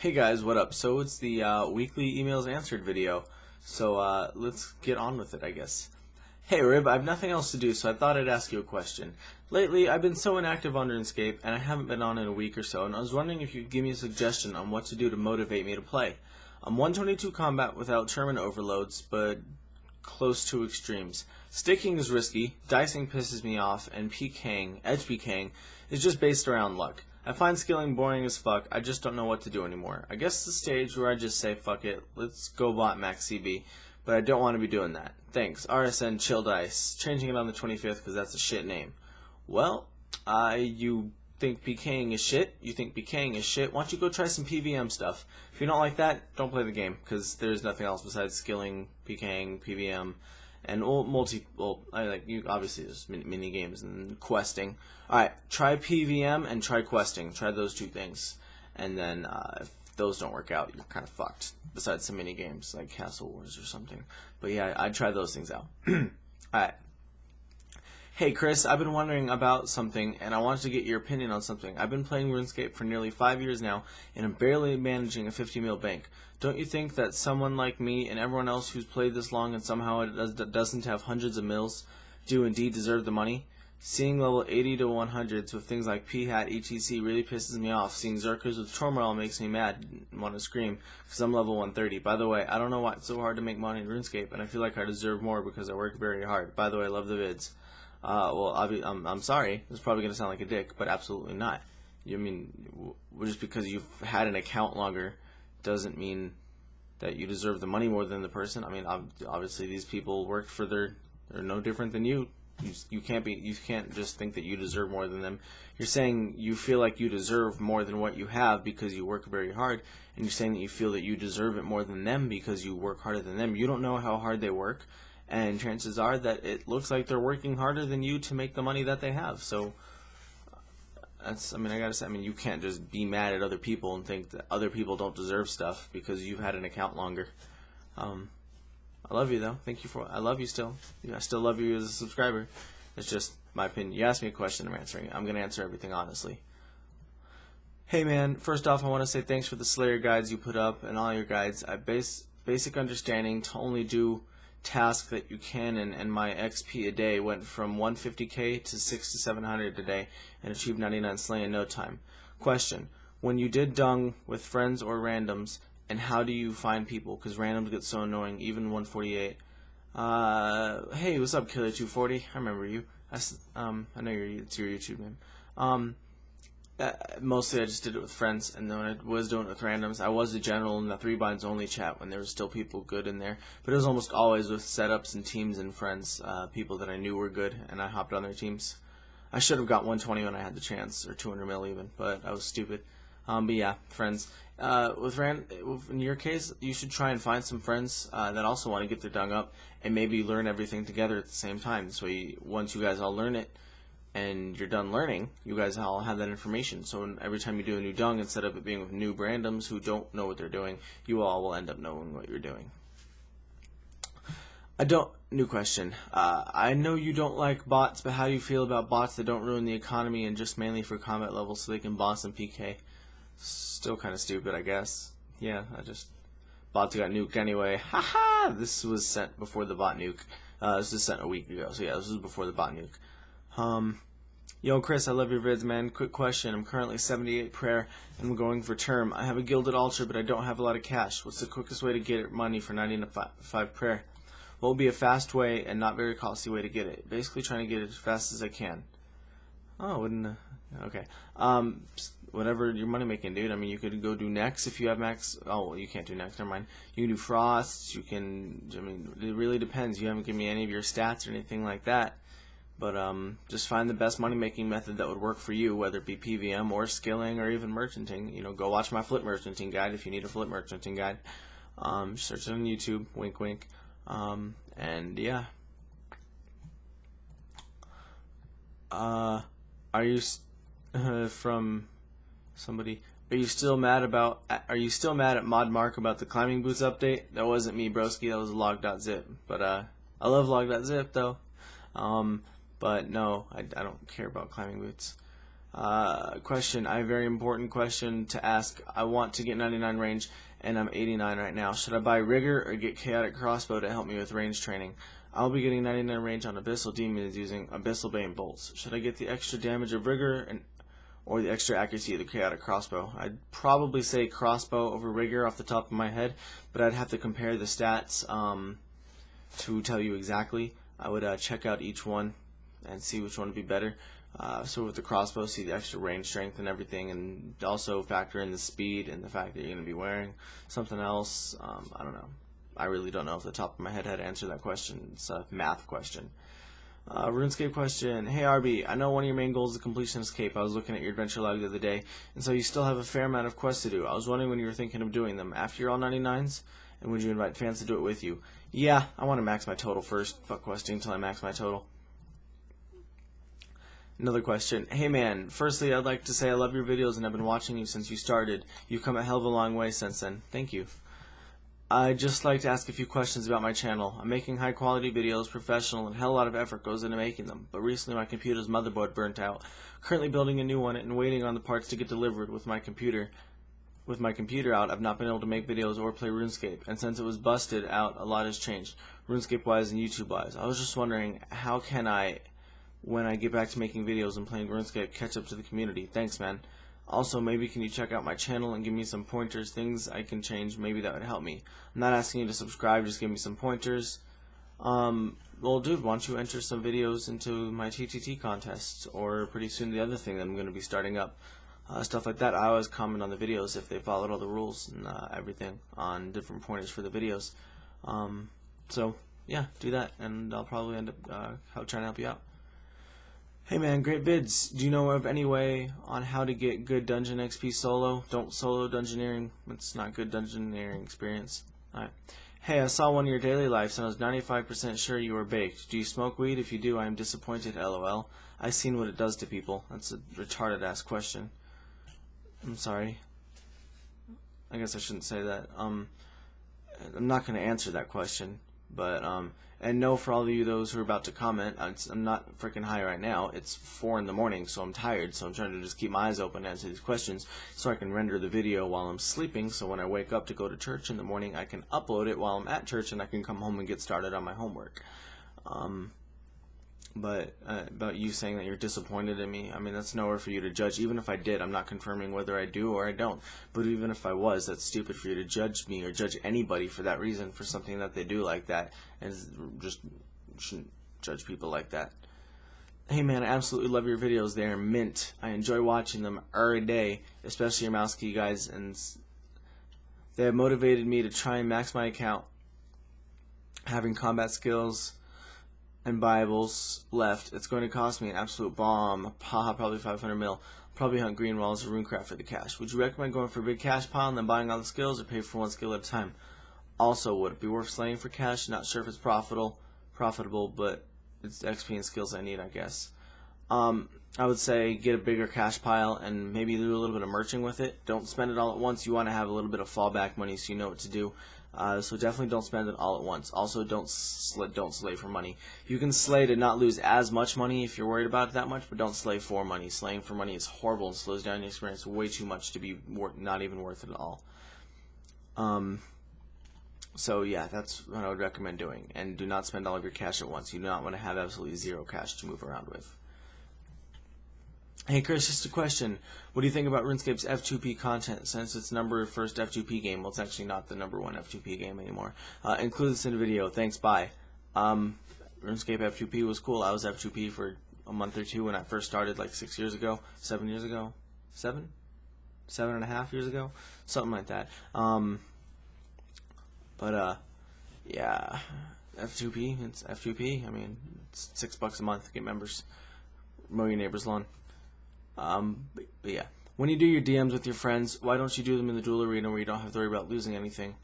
Hey guys, what up? So it's the weekly emails answered video. So let's get on with it, I guess. Hey Rib, I have nothing else to do, so I thought I'd ask you a question. Lately, I've been so inactive on RuneScape, and I haven't been on in a week or so, and I was wondering if you could give me a suggestion on what to do to motivate me to play. I'm 122 combat without Sherman overloads, but close to extremes. Sticking is risky, dicing pisses me off, and PKing, edge PKing, is just based around luck. I find skilling boring as fuck, I just don't know what to do anymore. I guess the stage where I just say, fuck it, let's go bot max CB, but I don't want to be doing that. Thanks, RSN Chill Dice, changing it on the 25th because that's a shit name. Well, you think PKing is shit, you think PKing is shit, why don't you go try some PVM stuff. If you don't like that, don't play the game, because there's nothing else besides skilling, PKing, PVM, and obviously there's mini games and questing. Alright, try PVM and try questing. Try those two things. And then if those don't work out, you're kind of fucked. Besides some mini games like Castle Wars or something. But yeah, I'd try those things out. Alright. Hey Chris, I've been wondering about something, and I wanted to get your opinion on something. I've been playing RuneScape for nearly 5 years now, and I'm barely managing a 50 mil bank. Don't you think that someone like me and everyone else who's played this long and somehow it doesn't have hundreds of mils do indeed deserve the money? Seeing level 80 to 100s with things like P-Hat, ETC really pisses me off. Seeing Zerkers with Turmoil makes me mad and want to scream because I'm level 130. By the way, I don't know why it's so hard to make money in RuneScape, and I feel like I deserve more because I work very hard. By the way, I love the vids. I'm sorry. It's probably going to sound like a dick, but absolutely not. Just because you've had an account longer doesn't mean that you deserve the money more than the person. I mean, obviously these people work for they're no different than you. You can't just think that you deserve more than them. You're saying you feel like you deserve more than what you have because you work very hard, and you're saying that you feel that you deserve it more than them because you work harder than them. You don't know how hard they work, and chances are that it looks like they're working harder than you to make the money that they have. So I gotta say, you can't just be mad at other people and think that other people don't deserve stuff because you've had an account longer. I love you though. I love you still. I still love you as a subscriber. It's just my opinion. You asked me a question, I'm answering it. I'm gonna answer everything honestly. Hey man, first off I want to say thanks for the Slayer guides you put up and all your guides. I basic understanding to only do tasks that you can, and my XP a day went from 150k to 600 to 700 a day and achieved 99 slay in no time. Question: when you did dung with friends or randoms, and how do you find people? Because randoms get so annoying, even 148. Hey, what's up, Killer240? I remember you. I know it's your YouTube name. Mostly I just did it with friends, and then when I was doing it with randoms, I was a general in the 3 binds only chat when there was still people good in there. But it was almost always with setups and teams and friends, people that I knew were good, and I hopped on their teams. I should have got 120 when I had the chance, or 200 mil even, but I was stupid. But yeah, friends. In your case, you should try and find some friends that also want to get their dung up, and maybe learn everything together at the same time. So once you guys all learn it, and you're done learning, you guys all have that information. So every time you do a new dung, instead of it being with new randoms who don't know what they're doing, you all will end up knowing what you're doing. New question. I know you don't like bots, but how do you feel about bots that don't ruin the economy and just mainly for combat levels so they can boss and PK? Still kind of stupid, I guess. Yeah, bots got nuked anyway. Haha! This was sent before the bot nuke. This was sent a week ago, so yeah, this was before the bot nuke. Yo Chris, I love your vids, man. Quick question. I'm currently 78 prayer and I'm going for term. I have a gilded altar, but I don't have a lot of cash. What's the quickest way to get money for 95 prayer? What will be a fast way and not very costly way to get it? Basically trying to get it as fast as I can. Oh, okay. Whatever your money making, dude. You could go do next if you have max. Oh, well, you can't do next. Never mind. You can do frosts. You can. It really depends. You haven't given me any of your stats or anything like that. But just find the best money making method that would work for you, whether it be PVM or skilling or even merchanting. Go watch my flip merchanting guide if you need a flip merchanting guide. Search it on YouTube. Wink, wink. And yeah. Are you from somebody? Are you still mad at Mod Mark about the climbing boots update? That wasn't me, broski. That was log.zip. But I love log.zip though. But no, I don't care about climbing boots. Question. I have a very important question to ask. I want to get 99 range, and I'm 89 right now. Should I buy Rigger or get Chaotic Crossbow to help me with range training? I'll be getting 99 range on Abyssal Demons using Abyssal Bane Bolts. Should I get the extra damage of Rigger or the extra accuracy of the Chaotic Crossbow? I'd probably say Crossbow over Rigger off the top of my head, but I'd have to compare the stats to tell you exactly. I would check out each one and see which one would be better. So with the crossbow, see the extra range strength and everything, and also factor in the speed and the fact that you're going to be wearing something else. I don't know. I really don't know off the top of my head how to answer that question. It's a math question. RuneScape question. Hey RB, I know one of your main goals is the completionist cape. I was looking at your adventure log the other day, and so you still have a fair amount of quests to do. I was wondering when you were thinking of doing them. After you're all 99s? And would you invite fans to do it with you? Yeah, I want to max my total first. Fuck questing until I max my total. Another question. Hey man, firstly I'd like to say I love your videos and I've been watching you since you started. You've come a hell of a long way since then. Thank you. I'd just like to ask a few questions about my channel. I'm making high quality videos, professional, and a hell of a lot of effort goes into making them. But recently my computer's motherboard burnt out. Currently building a new one and waiting on the parts to get delivered with my computer. With my computer out, I've not been able to make videos or play RuneScape, and since it was busted out, a lot has changed, RuneScape-wise and YouTube-wise. I was just wondering, how can I, when I get back to making videos and playing RuneScape, catch up to the community? Thanks, man. Also, maybe can you check out my channel and give me some pointers, things I can change, maybe that would help me. I'm not asking you to subscribe, just give me some pointers. Well, dude, why don't you enter some videos into my TTT contests, or pretty soon the other thing that I'm going to be starting up. Stuff like that. I always comment on the videos if they followed all the rules and everything on different pointers for the videos. So yeah, do that, and I'll probably end up trying to help you out. Hey man, great vids. Do you know of any way on how to get good dungeon XP solo? Don't solo dungeoneering. It's not good dungeoneering experience. Alright. Hey, I saw one of your daily lives and I was 95% sure you were baked. Do you smoke weed? If you do, I am disappointed, lol. I've seen what it does to people. That's a retarded ass question. I'm sorry. I guess I shouldn't say that. I'm not going to answer that question, but and no, for all of you those who are about to comment, I'm not freaking high right now. It's 4 in the morning, so I'm tired. So I'm trying to just keep my eyes open and answer these questions, so I can render the video while I'm sleeping. So when I wake up to go to church in the morning, I can upload it while I'm at church, and I can come home and get started on my homework. But about you saying that you're disappointed in me, I mean, that's nowhere for you to judge. Even if I did, I'm not confirming whether I do or I don't. But even if I was, that's stupid for you to judge me or judge anybody for that reason, for something that they do like that. And just shouldn't judge people like that. Hey man, I absolutely love your videos. They are mint. I enjoy watching them every day, especially your mouse key guys, and they have motivated me to try and max my account. Having combat skills and Bibles left, it's going to cost me an absolute bomb. Haha, probably 500 mil. Probably hunt green walls or runecraft for the cash. Would you recommend going for a big cash pile and then buying all the skills, or pay for one skill at a time? Also, would it be worth slaying for cash? Not sure if it's profitable, but it's XP and skills I need, I guess. I would say get a bigger cash pile and maybe do a little bit of merching with it. Don't spend it all at once. You want to have a little bit of fallback money so you know what to do. So definitely don't spend it all at once. Also, don't slay for money. You can slay to not lose as much money if you're worried about it that much, but don't slay for money. Slaying for money is horrible and slows down your experience way too much to be not even worth it at all. So yeah, that's what I would recommend doing. And do not spend all of your cash at once. You do not want to have absolutely zero cash to move around with. Hey Chris, just a question. What do you think about RuneScape's F2P content? Since it's first F2P game, well, it's actually not the #1 F2P game anymore. Include this in the video. Thanks, bye. RuneScape F2P was cool. I was F2P for a month or two when I first started, like 6 years ago, 7 years ago, 7.5 years ago, something like that. Yeah, F2P, it's F2P. I mean, it's $6 a month to get members. Mow your neighbor's lawn. But yeah, when you do your DMs with your friends, why don't you do them in the duel arena where you don't have to worry about losing anything?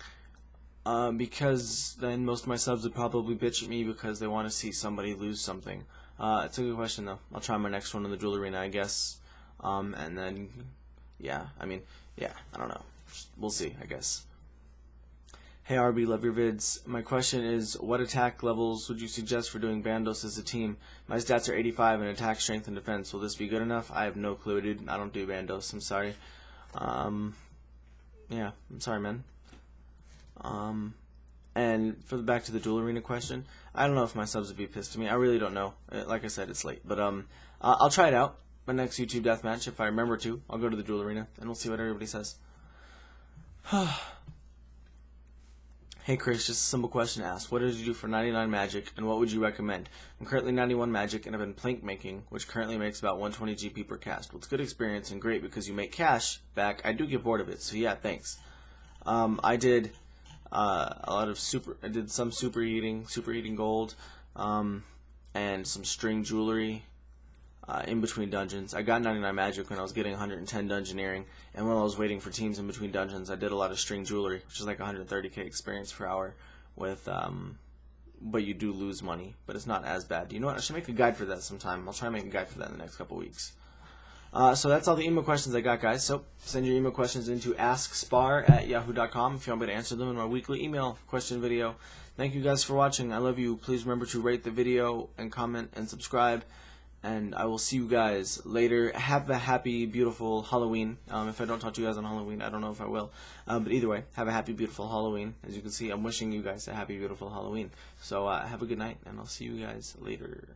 Because then most of my subs would probably bitch at me because they want to see somebody lose something. It's a good question though. I'll try my next one in the duel arena, I guess. And then, yeah, I mean, yeah, I don't know. We'll see, I guess. Hey RB, love your vids. My question is, what attack levels would you suggest for doing Bandos as a team? My stats are 85 in attack, strength, and defense. Will this be good enough? I have no clue, dude. I don't do Bandos. I'm sorry. Yeah, I'm sorry, man. And for the back to the duel arena question, I don't know if my subs would be pissed at me. I really don't know. Like I said, it's late, but I'll try it out. My next YouTube deathmatch, if I remember to, I'll go to the duel arena and we'll see what everybody says. Hey Chris, just a simple question to ask. What did you do for 99 magic, and what would you recommend? I'm currently 91 magic, and I've been plank making, which currently makes about 120 GP per cast. Well, it's good experience and great because you make cash back. I do get bored of it, so yeah, thanks. I did a lot of I did some superheating gold, and some string jewelry in between dungeons. I got 99 magic when I was getting 110 dungeoneering, and when I was waiting for teams in between dungeons, I did a lot of string jewelry, which is like 130k experience per hour with, but you do lose money, but it's not as bad. You know what? I should make a guide for that sometime. I'll try to make a guide for that in the next couple weeks. So that's all the email questions I got, guys. So send your email questions into askspar@yahoo.com if you want me to answer them in my weekly email question video. Thank you guys for watching. I love you. Please remember to rate the video and comment and subscribe. And I will see you guys later. Have a happy, beautiful Halloween. If I don't talk to you guys on Halloween, I don't know if I will. But either way, have a happy, beautiful Halloween. As you can see, I'm wishing you guys a happy, beautiful Halloween. So have a good night, and I'll see you guys later.